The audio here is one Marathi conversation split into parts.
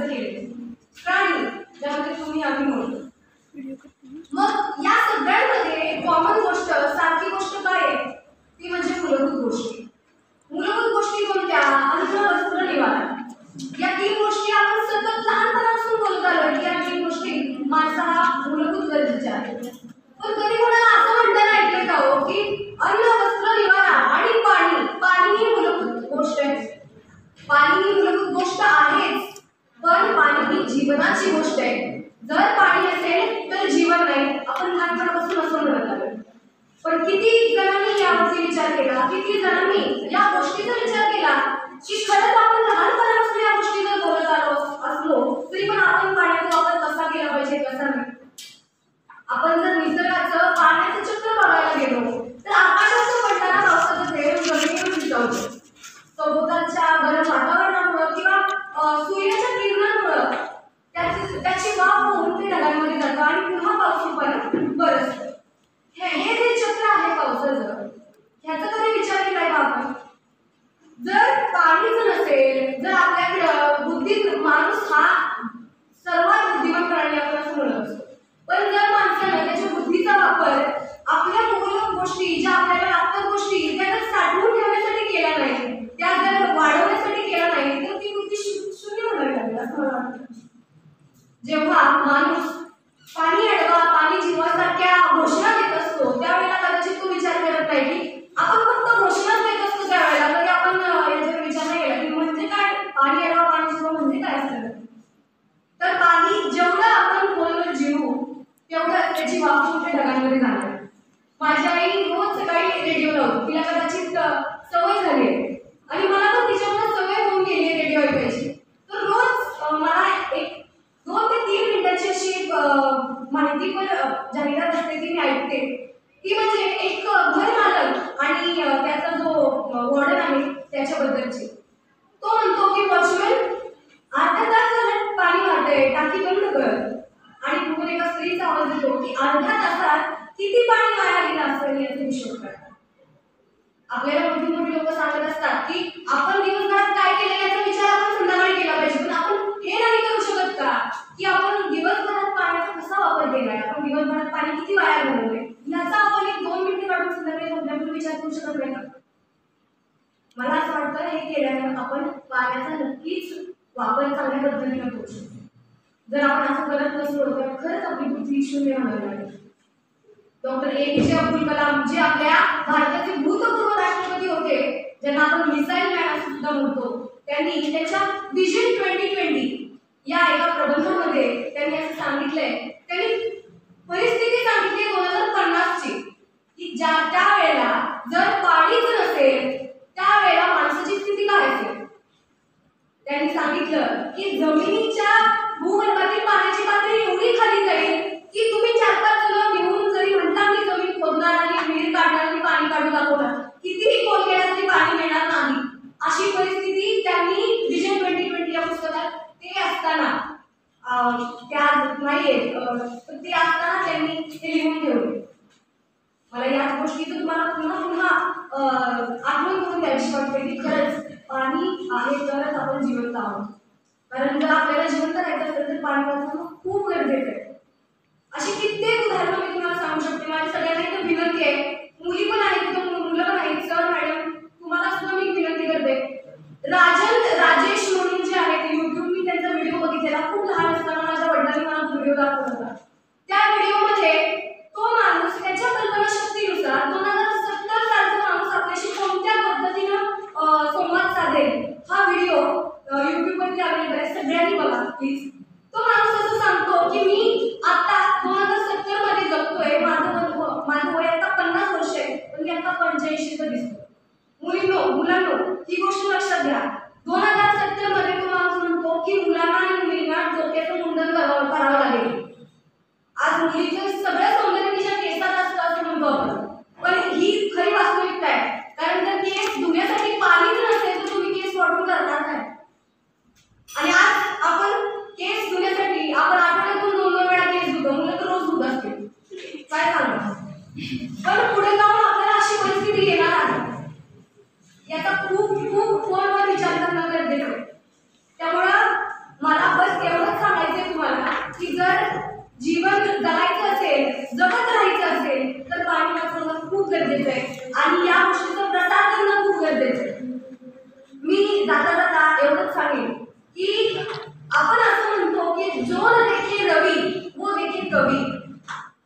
खर्च केले, प्राणी ज्यामध्ये तुम्ही आम्ही म्हणतो. मग या सगळ्यांमध्ये कॉमन गोष्ट, सारखी गोष्ट काय आहे ती म्हणजे मूलभूत गोष्टी. मूलभूत गोष्टी कोणत्या? अन्न, वस्त्र, निवारा. या 3 गोष्टी आपण सतत लहानपणापासून बोलत आलो की या 3 गोष्टी माणसाला मूलभूत गरजेच्या आहेत. पण कधी कोणाला असं म्हणताना ऐकलं का हो की अन्न, वस्त्र, निवारा आणि पाणी, पाणी ही मूलभूत गोष्ट आहे. पाणी ही मूलभूत गोष्ट आहेच, पण पाणी ही जीवनाची गोष्ट आहे. जर पाणी नसेल तर जीवन नाही, आपण लहानपणापासून असं म्हणत आलो. पण किती जणांनी यावरती विचार केला, किती जणांनी या गोष्टीचा विचार केला की खरंच आपण लहानपणापासून या गोष्टी जर बोलत आलो असलो तरी पण आपण पाण्याचा वापर कसा केला पाहिजे, कसा नाही. आपण जर निसर्गाचं पाण्याचं चक्र बघायला गेलो तर आकाशाचं पडणारा पावसाचं थेंब जमिनीवर विचारतो. सभोवतालच्या गरम वातावरणामुळे किंवा सूर्याच्या किरणांमुळे त्याची वाफ होऊन ते ढगांमध्ये जातं आणि पुन्हा पाऊस रूपाने बरसतं. हे जे चक्र आहे पावसाचं, ह्याचा कधी विचार केलाय का आपण? जर पाणीच नसेल, जर आपल्याकडे बुद्धीत, माणूस हा सर्वात बुद्धिमान प्राणी आपण असं म्हणत असतो, पण जर माणसानं त्याच्या बुद्धीचा वापर आपल्या मूलभूत गोष्टी, ज्या आपल्याला लागतात गोष्टी, त्या जर साठवून ठेवण्यासाठी केला नाही, त्या जर वाढवण्यासाठी केला नाही तर ती बुद्धी शून्य होणार लागेल असं मला वाटतं. जेव्हा माणूस पाणी अडवा, पाणी जीवासारख्या घोषणा देत असतो त्यावेळेला कदाचित तो विचार करत नाही की आपण फक्त घोषणाच देत असतो त्यावेळेला, तरी आपण याच्यावर विचार नाही केला की म्हणजे काय पाणी अडवा, पाणी जीवा म्हणजे काय असतं. तर पाणी जेवढं आपण खोलवर जीवू तेवढं त्याची वाफ मोठ्या ढगांमध्ये जाणार. माझी आई रोज सकाळी रेडिओ लावते, तिला कदाचित सवय झाली आहे आणि मला पण तिच्यामुळे सवय होऊन गेली आहे रेडिओ ऐकायची. तर रोज मला एक 2 ते 3 मिनिटाची अशी एक माहितीपर जाहिरात असते ती मी ऐकते. ती म्हणजे एक घर मालक आणि त्याचा जो वॉर्डन आहे त्याच्याबद्दलची. तो म्हणतो की वॉचमॅन अर्धा तास झालं पाणी वाहतंय, टाकी बंद कर. आणि पुढे एका स्त्रीचा आवाज येतो की अर्ध्या तासात किती पाणी वाया गेलं असेल याचा हिशोब करा. आपल्याला मोठी मोठी लोक सांगत असतात की आपण दिवसभरात काय केलं याचा विचार आपण संध्याकाळी केला पाहिजे, पण आपण हे नाही करू शकत का की आपण दिवसभरात पाण्याचा कसा वापर केलाय, आपण दिवसभरात पाणी किती वाया घालवलंय याचा आपण 1-2 मिनिटं काढून संध्याकाळी झोपल्यापूर्वी विचार करू शकत नाही का? मला असं वाटतं हे केल्यानं आपण पाण्याचा नक्कीच वापर चांगल्या पद्धतीने करू शकतो. जर आपण असं करत नसलो तर खरंच आपली बुद्धी शून्य होणार नाही. डॉक्टर APJ अब्दुल कलाम जे आपल्या भारताचे भूतपूर्व राष्ट्रपती होते, ज्यांना आपण मिसाईल मॅन असं सुद्धा म्हणतो, त्यांनी त्यांच्या विजन 2020 या एका प्रबंधामध्ये त्यांनी असं सांगितलंय, त्यांनी परिस्थिती सांगितली 2050 ची की त्या वेळेला जर पाणीच नसेल त्यावेळेला माणसाची स्थिती काय असेल. त्यांनी सांगितलं की जमिनीच्या भूगर्भातील पाण्याची पातळी एवढी खाली जाईल की तुम्ही 4-5 जण घेऊन जरी म्हटला की जमीन खोदणार आणि विहीर काढणार आणि पाणी काढून दाखवणार, कितीही खोल केला तरी पाणी मिळणार नाही. अशी परिस्थिती त्यांनी विजन 2020 या पुस्तकात ते असताना त्या नाहीये पण ते असताना त्यांनी ते लिहून ठेवले. मला याच गोष्टीचं तुम्हाला पुन्हा पुन्हा आठवण करून द्यायची वाटते की खरंच पाणी आहे तरच आपण जिवंत आहोत. कारण जर आपल्याला जिवंत राहायचं असेल तर पाणी वाचवणं खूप गरजेचं आहे. अशी कित्येक उदाहरणं मी तुम्हाला सांगू शकते. माझी सगळ्यांना एक विनंती आहे, मुली पण आहेत, मुलं पण आहेत, सर मॅडम तुम्हाला सुद्धा मी विनंती करते. राजेश म्हणून जे आहेत YouTube, मी त्यांचा व्हिडिओ बघितलेला खूप लहान असताना माझ्या वडिलांनी मला व्हिडिओ दाखवला होता. त्या व्हिडिओमध्ये तो माणूस त्याच्या कल्पनाशक्तीनुसार 2070 सालचा माणूस आपल्याशी कोणत्या पद्धतीनं संवाद साधेल हा व्हिडिओ YouTubeवरती अवेलेबल आहे, सगळ्यांनी बघा प्लीज. तो माणूस असं सांगतो की मी आता 2070 मध्ये जगतोय, माझं वय आता 50 वर्ष आहे पण मी आता 85चं दिसतो. मुलांनो ही गोष्ट लक्षात घ्या. 2070 मध्ये तो माणूस म्हणतो की मुलांना आणि मुलींना डोक्याचं मुंडन करावं लागेल. आज मुलीचं सगळं सौंदर्य तिच्या केसात असतं असं म्हणतो आपण, पण ही खरी वास्तविकता आहे. कारण जर केस धुण्यासाठी पाणीच नसेल तर तुम्ही केस वाढून करणार काय. आणि आज आपण केस जीवन जगायचं असेल, जगत राहायचं असेल तर पाणी वाचवणं खूप गरजेचं आहे आणि या गोष्टीचा प्रसार करणं खूप गरजेचं आहे. मी जाता जाता एवढंच सांगेन की आपण असं म्हणतो की जो न देखे रवी वो देखे कवी.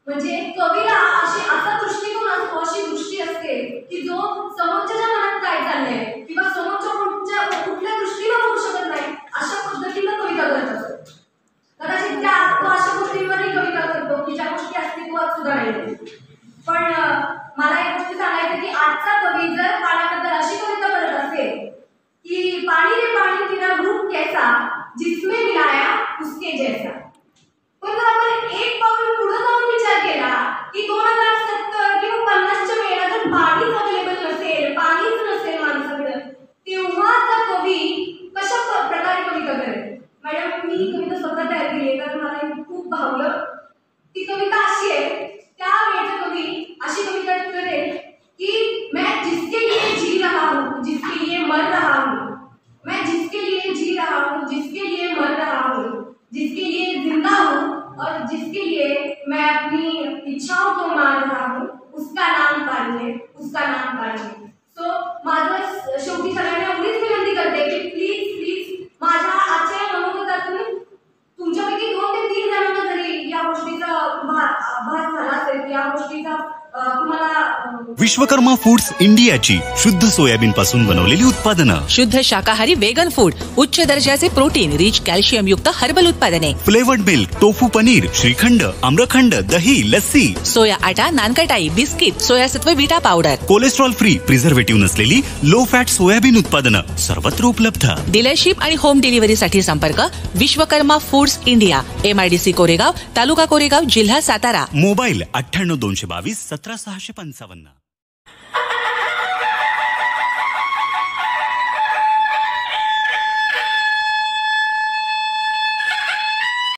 म्हणजे कवीला असा दृष्टिकोन असतो, अशी दृष्टी असते की जो समोरच्या मनात काय चाललंय किंवा समोरच्या कुठल्या दृष्टीने बघू शकत नाही अशा पद्धतीनं कविता करत असतो. कदाचित त्या अशा गोष्टींवरही कविता करतो की ज्या गोष्टी अस्तित्वात सुद्धा नाही. पण मला एक गोष्ट सांगायचं की आजचा कवी जर पाण्याबद्दल अशी कविता करत असेल की पानी रे पानी तेरा रूप कैसा जिसमें मिलाया उसके जैसा. पण जर आपण एक पाऊल पुढे जाऊन विचार केला की 2070 किंवा 50च्या वेळेला जर पाणीच अवेलेबल नसेल, पाणीच नसेल माणसाकडे, तेव्हाचा कवी कशा प्रकारे कविता करेल. मॅडम मी ही कविता स्वतः तयार केली आहे कारण मला खूप भावलं. ती कविता अशी आहे, त्या वेळचा कवी अशी कविता करेल की मैं जिसके लिए जी रहा हूँ जिसके लिए मर रहा हूँ, मैं जिसके लिए जी रहा हूँ जिसके लिए मर रहा हूँ, जिसके लिए जिंदा हूँ और जिसके लिए मैं अपनी इच्छाओं को मान रहा हूँ उसका नाम पानी है, उसका नाम पानी है. सो माझं शेवटी सगळ्यांना एवढीच विनंती करते की प्लीज प्लीज माझ्या आजच्या मनोगतातून तुमच्यापैकी 2 ते 3 जणांना जरी या गोष्टीचा भास झाला असेल, या गोष्टीचा तुम्हाला विश्वकर्मा फूड्स इंडियाची शुद्ध सोयाबीन पासून बनवलेली उत्पादनं, शुद्ध शाकाहारी वेगन फूड, उच्च दर्जाचे प्रोटीन रिच कॅल्शियम युक्त हर्बल उत्पादने, flavoured milk, tofu paneer, shrikhand, amrakhand, दही, लस्सी, सोया आटा, नानकटाई, बिस्किट, सोयासत्व beta powder, cholesterol free, preservative नसलेली लो फॅट सोयाबीन उत्पादनं सर्वत्र उपलब्ध. डीलरशिप आणि होम डिलिव्हरीसाठी संपर्क Vishwakarma foods India, MIDC Koregaon, taluka Koregaon, जिल्हा सातारा. मोबाईल 98 222 17 655.